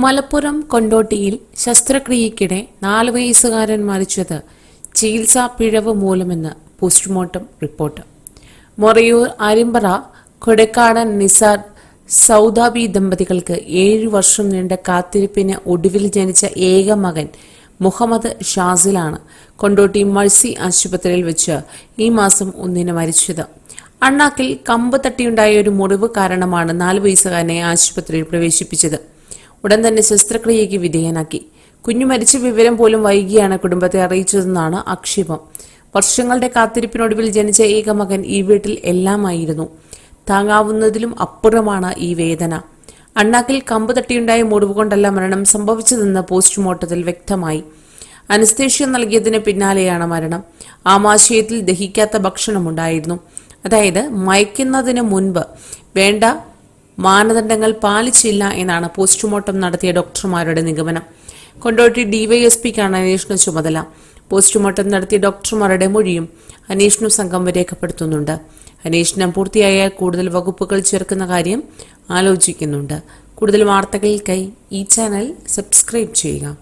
മലപ്പുറം കൊണ്ടോട്ടിയിൽ ശസ്ത്രക്രിയയ്ക്കിടെ 4 വയസ്സുകാരൻ മരിച്ചത് ചികിത്സാ പിഴവ് മൂലമെന്ന് പോസ്റ്റ്മോർട്ടം റിപ്പോർട്ട്. മൊറയൂർ അരിമ്പറ കൊടക്കാടൻ നിസാർ സൗദാബി ദമ്പതികൾക്ക് 7 വർഷം നീണ്ട കാത്തിരിപ്പിന് ഒടുവിൽ ജനിച്ച ഏക മകൻ മുഹമ്മദ് ഷാസിലാണ് കൊണ്ടോട്ടി മഴ്സി ആശുപത്രിയിൽ വെച്ച് ഈ മാസം 1 മരിച്ചത്. അണ്ണാക്കിൽ കമ്പ് തട്ടിയുണ്ടായ ഒരു മുറിവ് കാരണമാണ് 4 വയസ്സുകാരനെ ആശുപത്രിയിൽ പ്രവേശിപ്പിച്ചത്. ഉടൻ തന്നെ ശസ്ത്രക്രിയയ്ക്ക് വിധേയനാക്കി. കുഞ്ഞു മരിച്ച വിവരം പോലും വൈകിയാണ് കുടുംബത്തെ അറിയിച്ചതെന്നാണ് ആക്ഷേപം. വർഷങ്ങളുടെ കാത്തിരിപ്പിനൊടുവിൽ ജനിച്ച ഏക മകൻ ഈ വീട്ടിൽ എല്ലാമായിരുന്നു. താങ്ങാവുന്നതിലും അപ്പുറമാണ് ഈ വേദന. അണ്ണാക്കിൽ കമ്പ് തട്ടിയുണ്ടായ മുറിവ് കൊണ്ടല്ല മരണം സംഭവിച്ചതെന്ന് പോസ്റ്റ്മോർട്ടത്തിൽ വ്യക്തമായി. അനസ്തേഷ്യ നൽകിയതിന് പിന്നാലെയാണ് മരണം. ആമാശയത്തിൽ ദഹിക്കാത്ത ഭക്ഷണമുണ്ടായിരുന്നു. അതായത് മയക്കുന്നതിന് മുൻപ് വേണ്ട മാനദണ്ഡങ്ങൾ പാലിച്ചില്ല എന്നാണ് പോസ്റ്റ്മോർട്ടം നടത്തിയ ഡോക്ടർമാരുടെ നിഗമനം. കൊണ്ടോട്ടി ഡിവൈഎസ്പിക്കാണ് അന്വേഷണ ചുമതല. പോസ്റ്റ്മോർട്ടം നടത്തിയ ഡോക്ടർമാരുടെ മൊഴിയും അന്വേഷണ സംഘം രേഖപ്പെടുത്തുന്നുണ്ട്. അന്വേഷണം പൂർത്തിയായാൽ കൂടുതൽ വകുപ്പുകൾ ചേർക്കുന്ന കാര്യം ആലോചിക്കുന്നുണ്ട്. കൂടുതൽ വാർത്തകൾക്കായി ഈ ചാനൽ സബ്സ്ക്രൈബ് ചെയ്യുക.